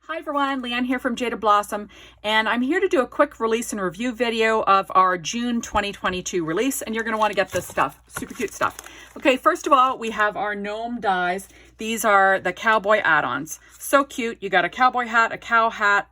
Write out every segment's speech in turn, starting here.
Hi everyone, Leanne here from Jaded Blossom, and I'm here to do a quick release and review video of our June 2022 release, and you're going to want to get this stuff. Super cute stuff. Okay, first of all, we have our gnome dies. These are the Cowboy Add Ons. So cute. You got a cowboy hat, a cow hat,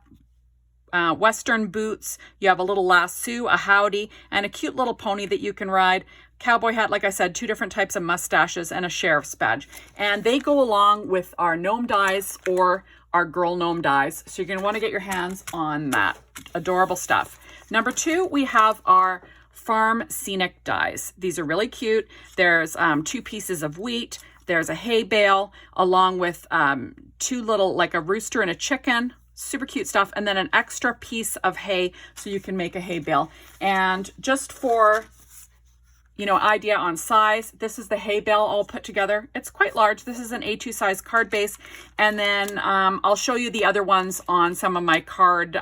Western boots. You have a little lasso, a howdy, and a cute little pony that you can ride. Cowboy hat, like I said, 2 different types of mustaches, and a sheriff's badge. And they go along with our gnome dies or our girl gnome dies. So you're going to want to get your hands on that. Adorable stuff. Number 2, we have our Farm Scenic dies. These are really cute. There's 2 pieces of wheat. There's a hay bale along with 2 little, like a rooster and a chicken. Super cute stuff. And then an extra piece of hay so you can make a hay bale. And just for idea on size, this is the hay bale all put together. It's quite large. This is an A2 size card base. And then I'll show you the other ones on some of my card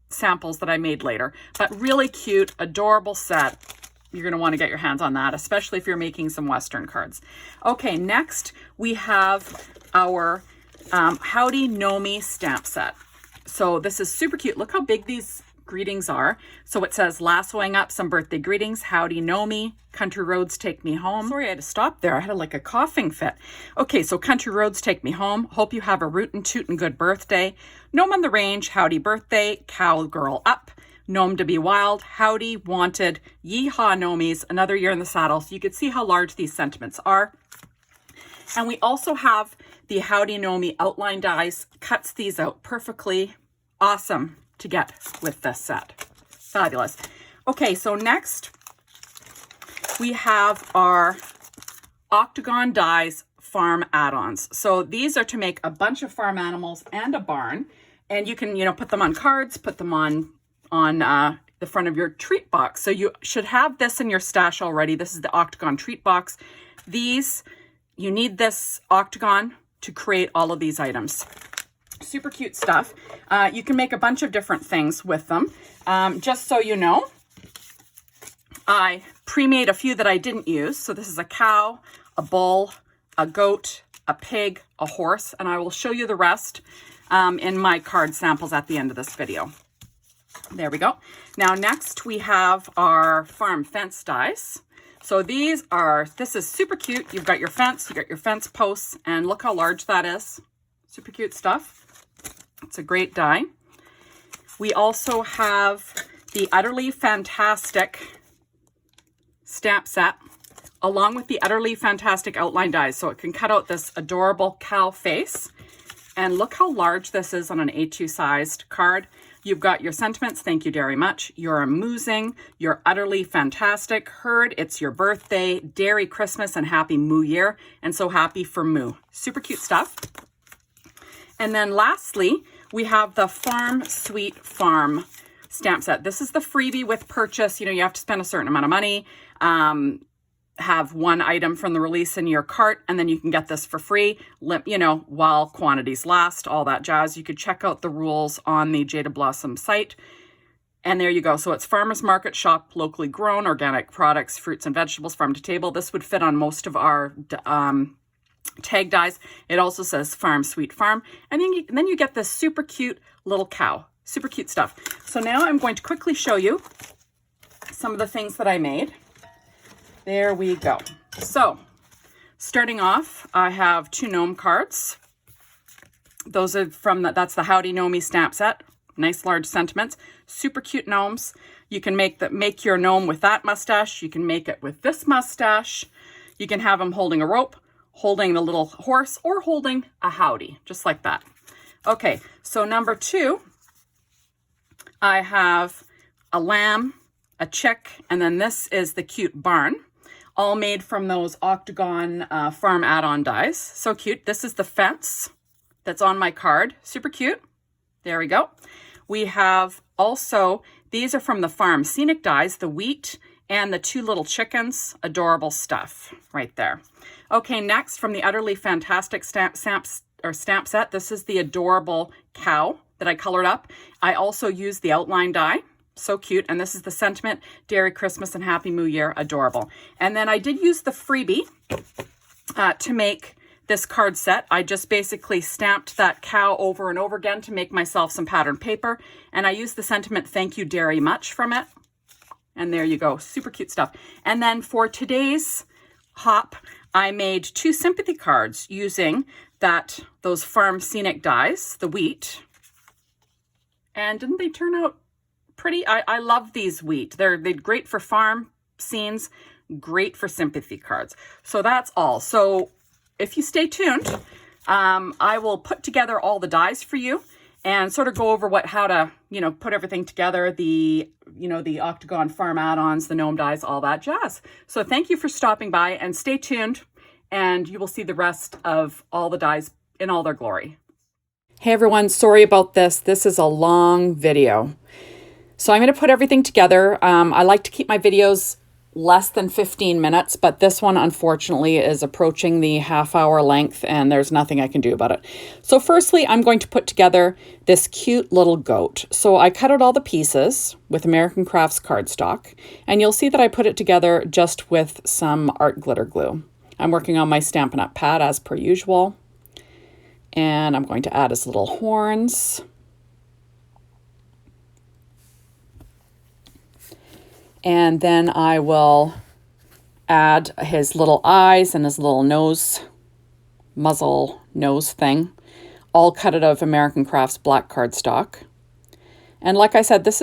samples that I made later. But really cute, adorable set. You're going to want to get your hands on that, especially if you're making some Western cards. Okay, next we have our Howdy Gnomie stamp set. So this is super cute. Look how big these greetings are. So it says, lassoing up some birthday greetings, Howdy Gnomie, country roads take me home. Sorry, I had to stop there. I had like a coughing fit. Okay, so country roads take me home. Hope you have a rootin' tootin' good birthday. Gnome on the range, howdy birthday, cowgirl up, gnome to be wild, howdy wanted, yeehaw gnomies, another year in the saddle. So you can see how large these sentiments are. And we also have the Howdy Gnomie Outline dies. Cuts these out perfectly. Awesome to get with this set. Fabulous. Okay, so next we have our Octagon dies Farm Add Ons. So these are to make a bunch of farm animals and a barn, and you can put them on cards, put them on the front of your treat box. So you should have this in your stash already. This is the Octagon treat box. You need this Octagon to create all of these items. Super cute stuff. You can make a bunch of different things with them. Just so you know, I pre-made a few that I didn't use. So this is a cow, a bull, a goat, a pig, a horse, and I will show you the rest in my card samples at the end of this video. There we go. Now next we have our farm fence dies. So this is super cute. You've got your fence, you've got your fence posts, and look how large that is. Super cute stuff. It's a great die. We also have the Udderly Fantastic stamp set along with the Udderly Fantastic Outline dies. So it can cut out this adorable cow face. And look how large this is on an A2 sized card. You've got your sentiments, thank you very much. You're amusing, you're utterly fantastic. Heard it's your birthday, dairy Christmas, and happy Moo Year. And so happy for Moo. Super cute stuff. And then lastly, we have the Farm Sweet Farm stamp set. This is the freebie with purchase. You have to spend a certain amount of money, have 1 item from the release in your cart, and then you can get this for free, while quantities last, all that jazz. You could check out the rules on the Jaded Blossom site. And there you go. So it's farmers market shop, locally grown, organic products, fruits and vegetables, farm to table. This would fit on most of our tag dies. It also says Farm Sweet Farm, and then you get this super cute little cow. Super cute stuff. So now I'm going to quickly show you some of the things that I made. There we go. So starting off, I have 2 gnome cards. Those are that's the Howdy Gnomie stamp set. Nice large sentiments. Super cute gnomes. You can make your gnome with that mustache. You can make it with this mustache. You can have them holding a rope, holding the little horse, or holding a howdy, just like that. Okay, so number 2, I have a lamb, a chick, and then this is the cute barn, all made from those Octagon Farm Add On dies. So cute. This is the fence that's on my card. Super cute. There we go. We have also, these are from the Farm Scenic dies, the wheat and the 2 little chickens. Adorable stuff right there. Okay, next from the Utterly Fantastic stamp set, this is the adorable cow that I colored up. I also used the outline die. So cute. And this is the sentiment, dairy Christmas and happy Moo Year. Adorable. And then I did use the freebie to make this card set. I just basically stamped that cow over and over again to make myself some pattern paper. And I used the sentiment, "Thank you very much" from it. And there you go. Super cute stuff. And then for today's hop, I made 2 sympathy cards using those Farm Scenic dies, the wheat. And didn't they turn out pretty? I love these wheat. They're great for farm scenes, great for sympathy cards. So that's all. So if you stay tuned, I will put together all the dies for you and sort of go over how to, put everything together, the Octagon Farm Add Ons, the gnome dies, all that jazz. So thank you for stopping by, and stay tuned, and you will see the rest of all the dies in all their glory. Hey everyone, sorry about this. This is a long video. So I'm going to put everything together. I like to keep my videos less than 15 minutes, but this one unfortunately is approaching the half-hour length, and there's nothing I can do about it. So firstly, I'm going to put together this cute little goat. So I cut out all the pieces with American Crafts cardstock, and you'll see that I put it together just with some art glitter glue. I'm working on my Stampin' Up! Pad as per usual, and I'm going to add his little horns. And then I will add his little eyes and his little muzzle nose thing, all cut out of American Crafts black cardstock. And like I said, these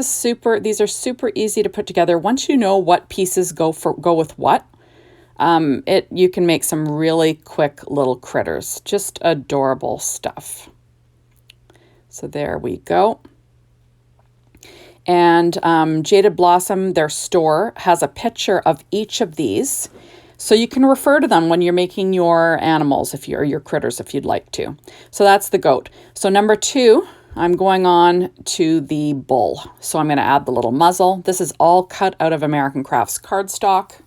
are super easy to put together. Once you know what pieces go with what, you can make some really quick little critters. Just adorable stuff. So there we go. And Jaded Blossom, their store, has a picture of each of these. So you can refer to them when you're making your animals, your critters, if you'd like to. So that's the goat. So number 2, I'm going on to the bull. So I'm going to add the little muzzle. This is all cut out of American Crafts cardstock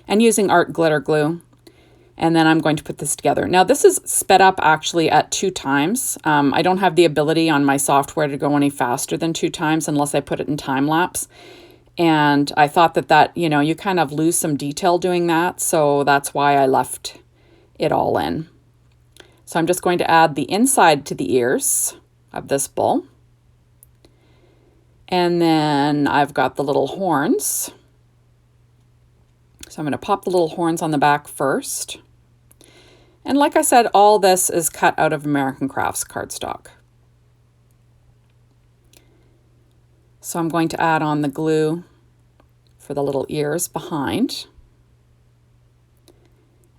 and using art glitter glue. And then I'm going to put this together. Now this is sped up actually at 2 times. I don't have the ability on my software to go any faster than 2 times unless I put it in time lapse. And I thought that you kind of lose some detail doing that. So that's why I left it all in. So I'm just going to add the inside to the ears of this bull. And then I've got the little horns. So I'm going to pop the little horns on the back first. And like I said, all this is cut out of American Crafts cardstock. So I'm going to add on the glue for the little ears behind.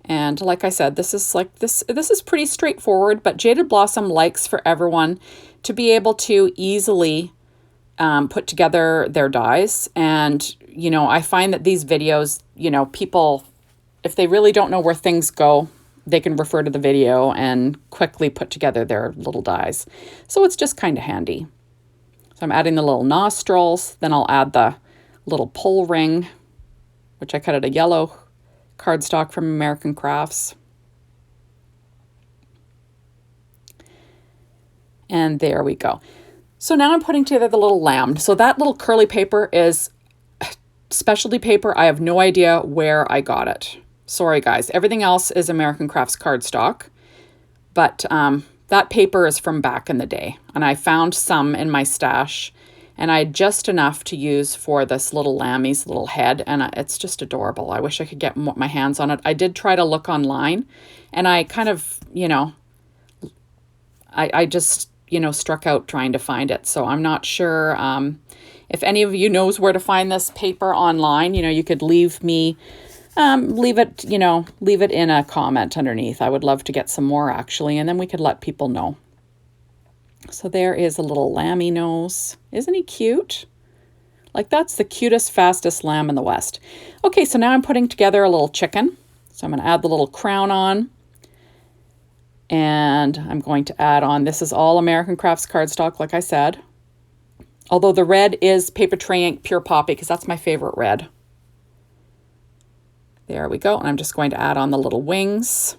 And like I said, this is pretty straightforward, but Jaded Blossom likes for everyone to be able to easily put together their dies. And I find that these videos, people, if they really don't know where things go, they can refer to the video and quickly put together their little dies. So it's just kind of handy. So I'm adding the little nostrils, then I'll add the little pull ring, which I cut out of yellow cardstock from American Crafts. And there we go. So now I'm putting together the little lamb. So that little curly paper is specialty paper. I have no idea where I got it. Sorry guys, everything else is American Crafts cardstock, but that paper is from back in the day, and I found some in my stash, and I had just enough to use for this little lammy's little head, and it's just adorable. I wish I could get my hands on it. I did try to look online, and I kind of, I just, struck out trying to find it, so I'm not sure if any of you knows where to find this paper online. You could leave me leave it in a comment underneath. I would love to get some more actually, and then we could let people know. So there is a little lammy nose. Isn't he cute? Like, that's the cutest, fastest lamb in the West. Okay, so now I'm putting together a little chicken. So I'm going to add the little crown on. And I'm going to add on, this is all American Crafts cardstock, like I said. Although the red is Paper Tray Ink Pure Poppy, because that's my favorite red. There we go. And I'm just going to add on the little wings.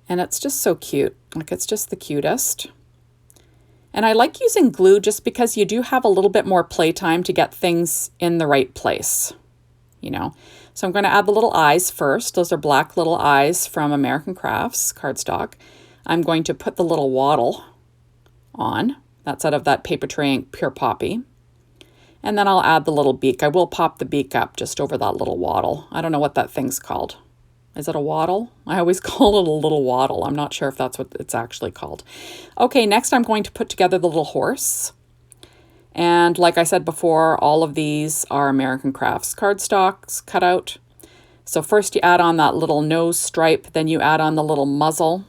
And it's just so cute. Like, it's just the cutest. And I like using glue just because you do have a little bit more playtime to get things in the right place. you know. So I'm going to add the little eyes first. Those are black little eyes from American Crafts cardstock. I'm going to put the little wattle on. That's out of that Paper Tray Ink Pure Poppy. And then I'll add the little beak. I will pop the beak up just over that little wattle. I don't know what that thing's called. Is it a wattle? I always call it a little wattle. I'm not sure if that's what it's actually called. Okay, next I'm going to put together the little horse. And like I said before, all of these are American Crafts cardstocks cut out. So first you add on that little nose stripe, then you add on the little muzzle.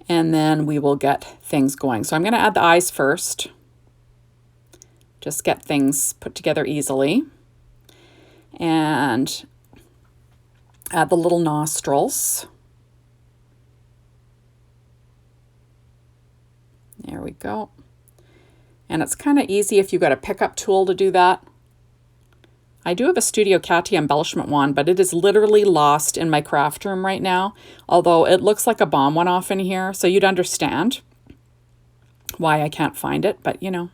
And then we will get things going. So I'm going to add the eyes first. Just get things put together easily. And add the little nostrils. There we go. And it's kind of easy if you've got a pickup tool to do that. I do have a Studio Catty embellishment wand, but it is literally lost in my craft room right now. Although it looks like a bomb went off in here, so you'd understand why I can't find it. But, you know,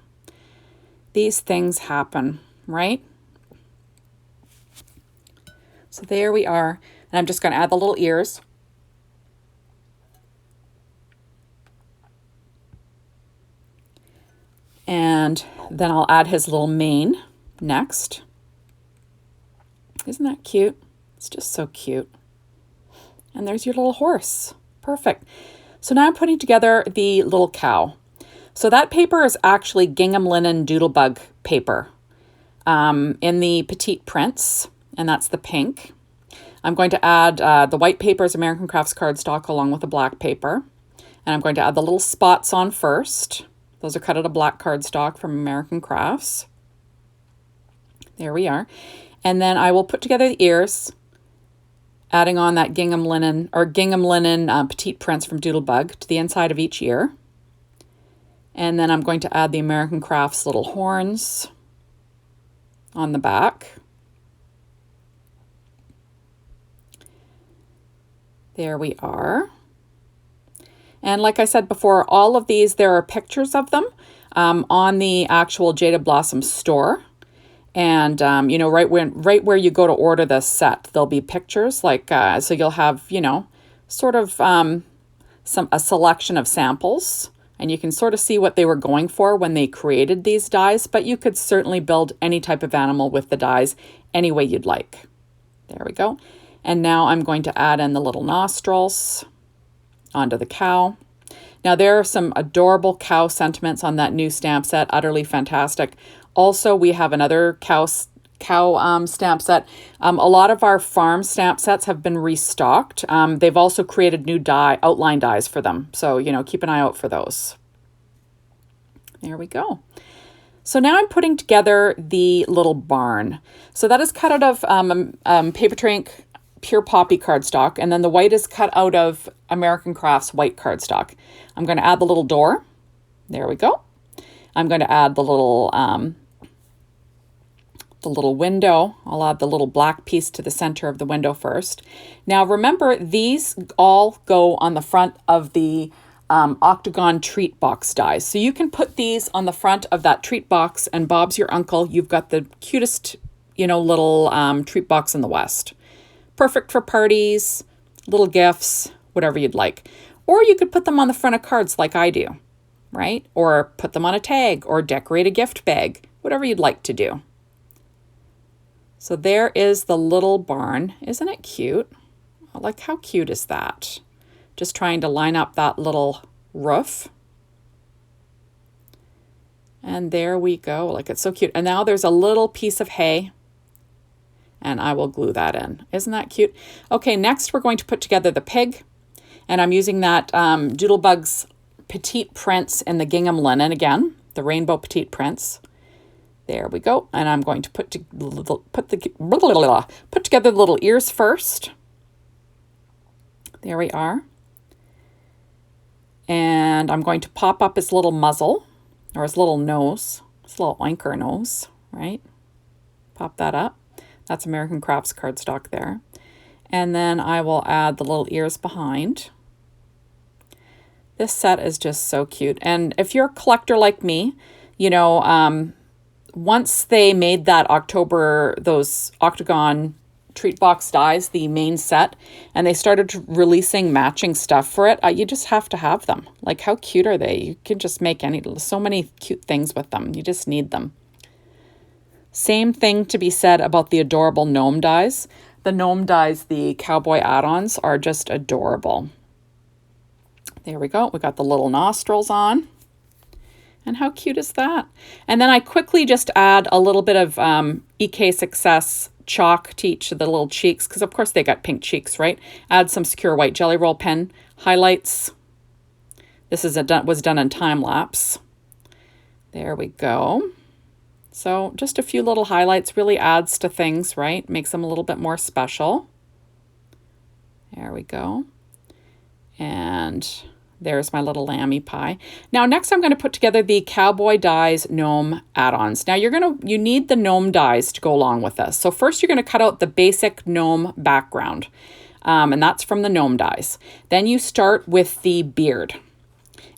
these things happen, right? So there we are. And I'm just going to add the little ears. And then I'll add his little mane next. Isn't that cute? It's just so cute. And there's your little horse. Perfect. So now I'm putting together the little cow. So that paper is actually gingham linen doodlebug paper in the petite prints, and that's the pink. I'm going to add the white paper is American Crafts cardstock along with the black paper. And I'm going to add the little spots on first. Those are cut out of black cardstock from American Crafts. There we are. And then I will put together the ears, adding on that gingham linen petite prints from Doodlebug to the inside of each ear. And then I'm going to add the American Crafts little horns on the back. There we are. And like I said before, all of these, there are pictures of them on the actual Jaded Blossom store. And, you know, right where you go to order this set, there'll be pictures like, so you'll have, you know, sort of a selection of samples. And you can sort of see what they were going for when they created these dies. But you could certainly build any type of animal with the dies any way you'd like. There we go. And now I'm going to add in the little nostrils onto the cow. Now there are some adorable cow sentiments on that new stamp set, Udderly Fantastic. Also, we have another cow stamp set. A lot of our farm stamp sets have been restocked. They've also created new outline dies for them. So, you know, keep an eye out for those. There we go. So now I'm putting together the little barn. So that is cut out of Paper Tray Ink Pure Poppy cardstock, and then the white is cut out of American Crafts white cardstock. I'm going to add the little door. There we go. I'm going to add the little window. I'll add the little black piece to the center of the window first. Now remember, these all go on the front of the Octagon treat box dies. So you can put these on the front of that treat box, and Bob's your uncle. You've got the cutest, you know, little treat box in the West. Perfect for parties, little gifts, whatever you'd like. Or you could put them on the front of cards like I do, right? Or put them on a tag or decorate a gift bag, whatever you'd like to do. So there is the little barn. Isn't it cute? Like, how cute is that? Just trying to line up that little roof. And there we go. Like, it's so cute. And now there's a little piece of hay. And I will glue that in. Isn't that cute? Okay, next we're going to put together the pig. And I'm using that Doodlebug's Petite Prints in the gingham linen again, the rainbow petite prints. There we go. And I'm going to put together the little ears first. There we are. And I'm going to pop up his little muzzle, or his little nose, his little oinker nose, right? Pop that up. That's American Crafts cardstock there. And then I will add the little ears behind. This set is just so cute. And if you're a collector like me, you know, once they made that those Octagon treat box dies, the main set, and they started releasing matching stuff for it, you just have to have them. Like, how cute are they? You can just make so many cute things with them. You just need them. Same thing to be said about the adorable gnome dies. The gnome dies, the Cowboy Add Ons, are just adorable. There we go. We got the little nostrils on. And how cute is that? And then I quickly just add a little bit of EK Success chalk to each of the little cheeks, because of course they got pink cheeks, right? Add some secure white jelly roll pen highlights. This is was done in time lapse. There we go. So just a few little highlights really adds to things, right? Makes them a little bit more special. There we go. And there's my little lammy pie. Now next I'm going to put together the Cowboy Dies Gnome Add-ons. Now you need the gnome dies to go along with this. So first you're going to cut out the basic gnome background. And that's from the gnome dies. Then you start with the beard.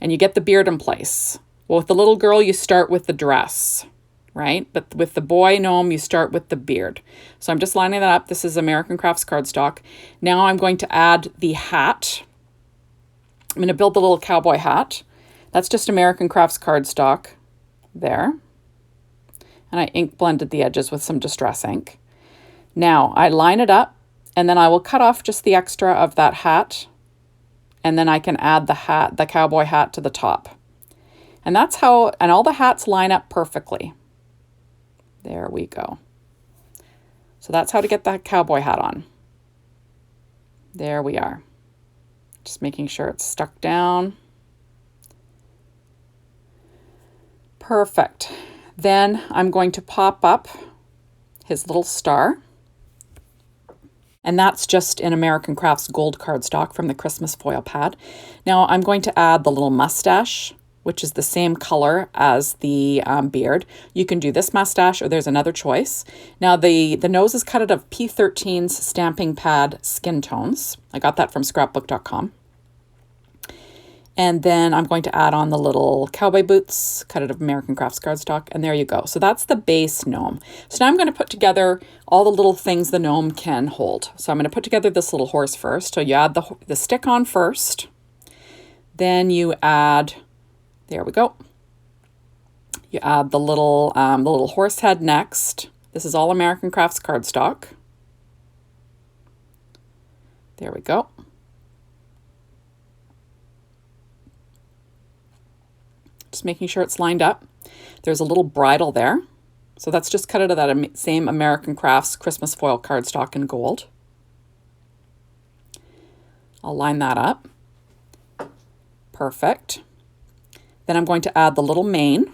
And you get the beard in place. Well, with the little girl you start with the dress, right? But with the boy gnome, you start with the beard. So I'm just lining that up. This is American Crafts cardstock. Now I'm going to add the hat. I'm going to build the little cowboy hat. That's just American Crafts cardstock there. And I ink blended the edges with some distress ink. Now I line it up, and then I will cut off just the extra of that hat. And then I can add the cowboy hat to the top. And that's how, and all the hats line up perfectly. There we go. So that's how to get that cowboy hat on. There we are. Just making sure it's stuck down. Perfect. Then I'm going to pop up his little star. And that's just in American Crafts gold cardstock from the Christmas foil pad. Now I'm going to add the little mustache, which is the same color as the beard. You can do this mustache, or there's another choice. Now the nose is cut out of P13's stamping pad skin tones. I got that from scrapbook.com. And then I'm going to add on the little cowboy boots, cut out of American Crafts cardstock, and there you go. So that's the base gnome. So now I'm going to put together all the little things the gnome can hold. So I'm going to put together this little horse first. So you add the stick on first. Then you add, there we go. You add the little horse head next. This is all American Crafts cardstock. There we go. Just making sure it's lined up. There's a little bridle there. So that's just cut out of that same American Crafts Christmas foil cardstock in gold. I'll line that up. Perfect. Then I'm going to add the little mane.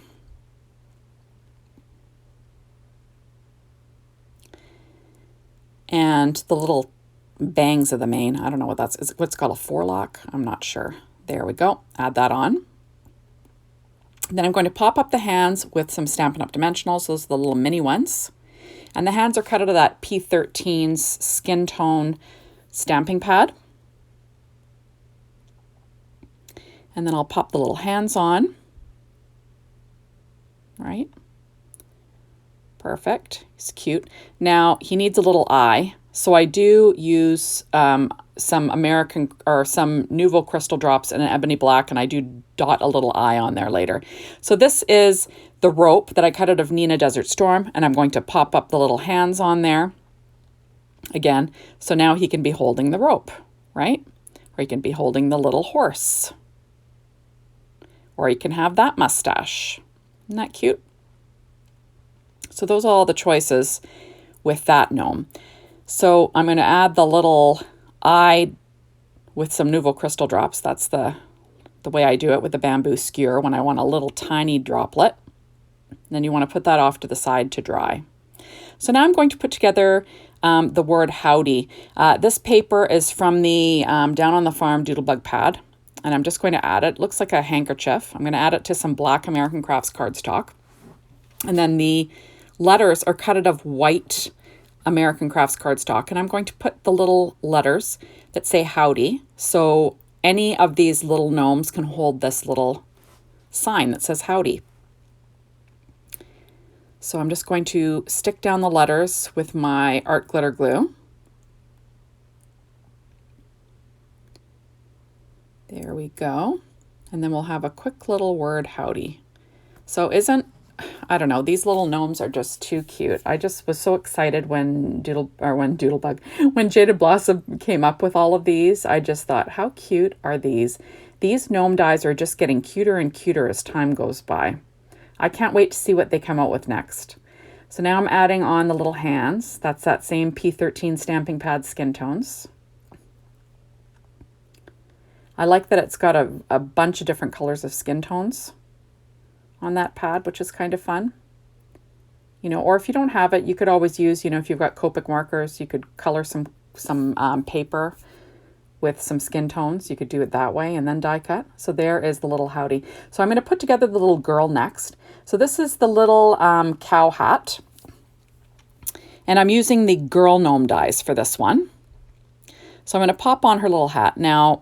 And the little bangs of the mane. I don't know what that's, is what's called a forelock? I'm not sure. There we go. Add that on. Then I'm going to pop up the hands with some Stampin' Up! Dimensionals. Those are the little mini ones. And the hands are cut out of that P13's skin tone stamping pad. And then I'll pop the little hands on. Right? Perfect. He's cute. Now, he needs a little eye. So I do use some Nouveau Crystal drops in an ebony black, and I do dot a little eye on there later. So this is the rope that I cut out of Nina Desert Storm, and I'm going to pop up the little hands on there again. So now he can be holding the rope, right? Or he can be holding the little horse. Or he can have that mustache. Isn't that cute? So those are all the choices with that gnome. So I'm going to add the little eye with some Nouveau Crystal drops. That's the way I do it with the bamboo skewer when I want a little tiny droplet. Then you want to put that off to the side to dry. So now I'm going to put together the word howdy. This paper is from the Down on the Farm Doodlebug pad, and I'm just going to add it. It looks like a handkerchief. I'm going to add it to some black American Crafts cardstock. And then the letters are cut out of white American Crafts cardstock, and I'm going to put the little letters that say howdy. So any of these little gnomes can hold this little sign that says howdy. So I'm just going to stick down the letters with my art glitter glue. There we go. And then we'll have a quick little word, howdy. So I don't know, these little gnomes are just too cute. I just was so excited when when Jaded Blossom came up with all of these. I just thought, how cute are these? These gnome dies are just getting cuter and cuter as time goes by. I can't wait to see what they come out with next. So now I'm adding on the little hands. That's that same P13 stamping pad skin tones. I like that it's got a bunch of different colors of skin tones on that pad, which is kind of fun. You know, or if you don't have it, you could always use, you know, if you've got Copic markers, you could color some paper with some skin tones. You could do it that way and then die cut. So there is the little howdy. So I'm going to put together the little girl next. So this is the little cow hat. And I'm using the girl gnome dies for this one. So I'm going to pop on her little hat. Now,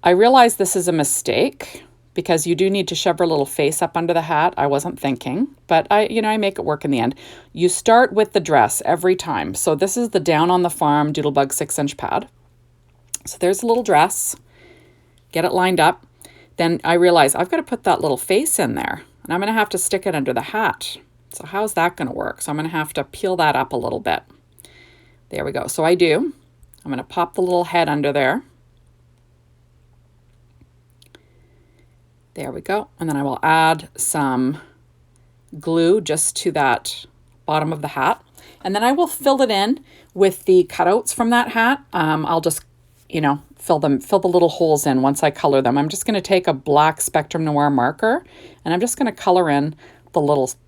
I realize this is a mistake because you do need to shove her little face up under the hat. I wasn't thinking, but I make it work in the end. You start with the dress every time. So this is the Down on the Farm Doodlebug 6-inch pad. So there's a little dress. Get it lined up. Then I realize I've got to put that little face in there, and I'm going to have to stick it under the hat. So how's that going to work? So I'm going to have to peel that up a little bit. There we go. So I do. I'm going to pop the little head under there. There we go. And then I will add some glue just to that bottom of the hat. And then I will fill it in with the cutouts from that hat. I'll just, fill the little holes in once I color them. I'm just going to take a black Spectrum Noir marker and I'm just going to color in the little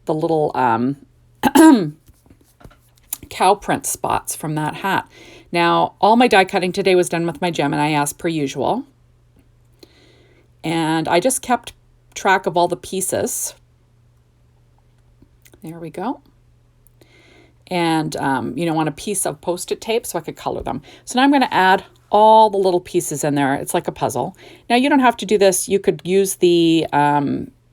cow print spots from that hat. Now, all my die cutting today was done with my Gemini as per usual. And I just kept track of all the pieces. There we go. And, on a piece of Post-it tape so I could color them. So now I'm going to add all the little pieces in there. It's like a puzzle. Now, you don't have to do this. You could use the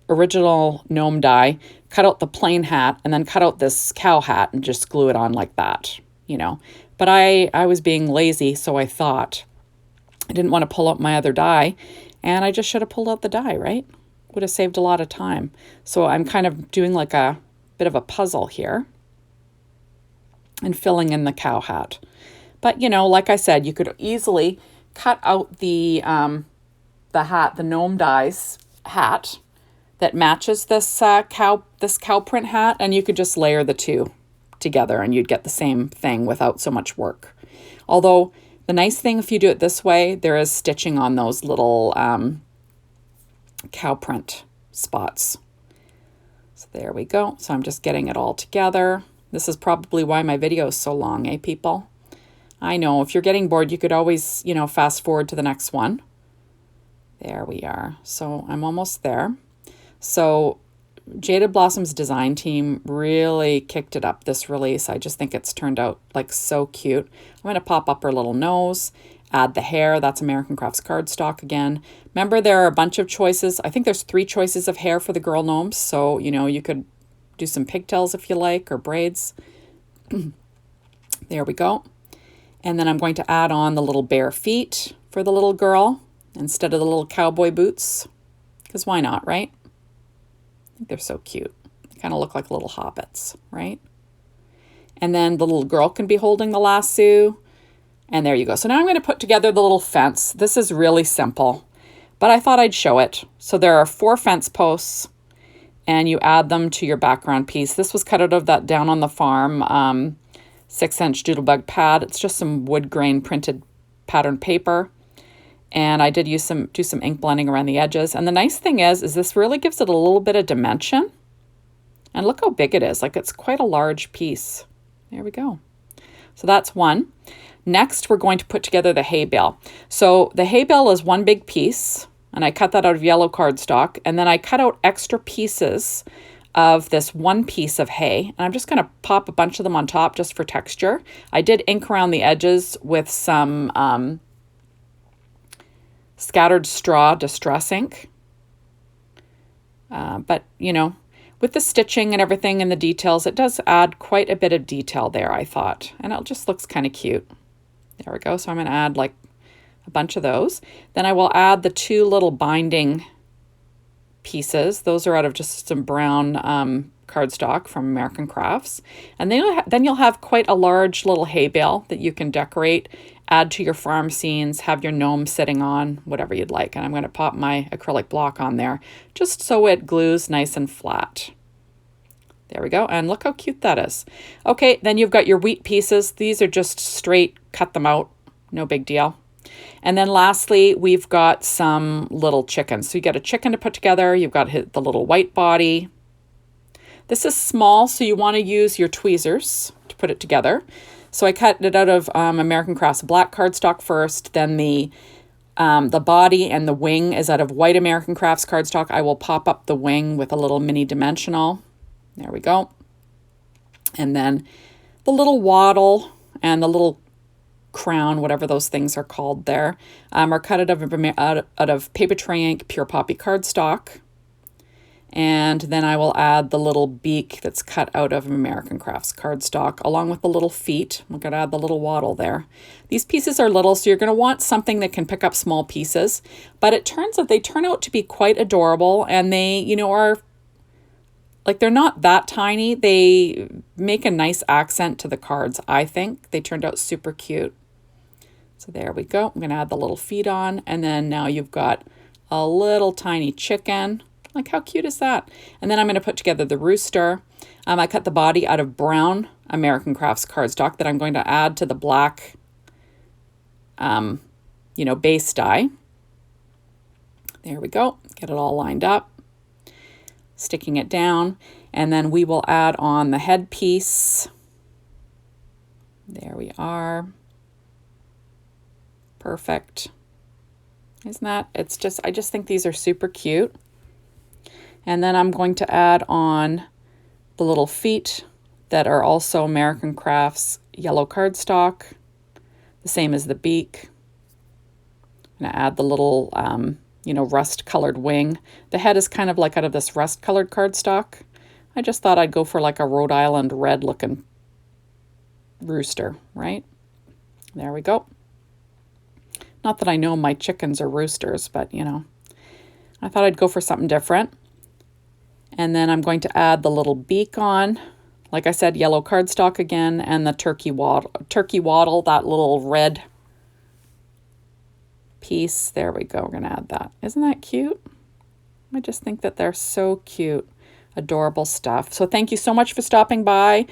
original gnome die, cut out the plain hat, and then cut out this cow hat and just glue it on like that, But I was being lazy, so I thought I didn't want to pull out my other die. And I just should have pulled out the die, right? Would have saved a lot of time. So I'm kind of doing like a bit of a puzzle here and filling in the cow hat. But, like I said, you could easily cut out the hat, the gnome dies hat that matches this cow print hat, and you could just layer the two together and you'd get the same thing without so much work. Although the nice thing, if you do it this way, there is stitching on those little cow print spots. So there we go. So I'm just getting it all together. This is probably why my video is so long, eh, people? I know, if you're getting bored, you could always, fast forward to the next one. There we are. So I'm almost there. So Jaded Blossom's design team really kicked it up this release. I just think it's turned out like so cute. I'm going to pop up her little nose, add the hair. That's American Crafts cardstock again. Remember, there are a bunch of choices. I think there's 3 choices of hair for the girl gnomes. So, you could do some pigtails if you like, or braids. There we go. And then I'm going to add on the little bare feet for the little girl instead of the little cowboy boots. Because why not, right? I think they're so cute. They kind of look like little hobbits, right? And then the little girl can be holding the lasso. And there you go. So now I'm going to put together the little fence. This is really simple, but I thought I'd show it. So there are 4 fence posts, and you add them to your background piece. This was cut out of that Down on the Farm 6-inch Doodlebug pad. It's just some wood grain printed pattern paper. And I did do some ink blending around the edges. And the nice thing is this really gives it a little bit of dimension. And look how big it is. Like, it's quite a large piece. There we go. So that's one. Next, we're going to put together the hay bale. So the hay bale is one big piece, and I cut that out of yellow cardstock. And then I cut out extra pieces of this one piece of hay. And I'm just going to pop a bunch of them on top just for texture. I did ink around the edges with some scattered straw distress ink. But, with the stitching and everything and the details, it does add quite a bit of detail there, I thought. And it just looks kind of cute. There we go. So I'm going to add like a bunch of those. Then I will add the 2 little binding pieces. Those are out of just some brown cardstock from American Crafts. And then you'll have quite a large little hay bale that you can decorate, add to your farm scenes, have your gnome sitting on, whatever you'd like. And I'm going to pop my acrylic block on there just so it glues nice and flat. There we go. And look how cute that is. Okay, then you've got your wheat pieces. These are just straight, cut them out. No big deal. And then lastly, we've got some little chickens. So you got a chicken to put together. You've got the little white body. This is small, so you want to use your tweezers to put it together. So I cut it out of American Crafts black cardstock first. Then the body and the wing is out of white American Crafts cardstock. I will pop up the wing with a little mini dimensional. There we go. And then the little wattle and the little crown, whatever those things are called there, are cut out of paper tray ink pure poppy cardstock. And then I will add the little beak that's cut out of American Crafts cardstock along with the little feet. We're going to add the little wattle there. These pieces are little, so you're going to want something that can pick up small pieces, but it turns out they turn out to be quite adorable, and they, you know, are like, they're not that tiny. They make a nice accent to the cards, I think. They turned out super cute. So there we go. I'm going to add the little feet on. And then now you've got a little tiny chicken. Like, how cute is that? And then I'm going to put together the rooster. I cut the body out of brown American Crafts cardstock that I'm going to add to the black, base die. There we go. Get it all lined up. Sticking it down. And then we will add on the headpiece. There we are. Perfect. Isn't that? I just think these are super cute. And then I'm going to add on the little feet that are also American Crafts yellow cardstock, the same as the beak. I'm going to add the little, rust-colored wing. The head is kind of like out of this rust-colored cardstock. I just thought I'd go for like a Rhode Island red-looking rooster, right? There we go. Not that I know my chickens are roosters, but, I thought I'd go for something different. And then I'm going to add the little beak on. Like I said, yellow cardstock again, and the turkey wattle, that little red piece. There we go. We're going to add that. Isn't that cute? I just think that they're so cute. Adorable stuff. So thank you so much for stopping by.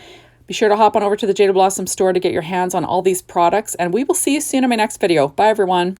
Be sure to hop on over to the Jaded Blossom store to get your hands on all these products, and we will see you soon in my next video. Bye, everyone.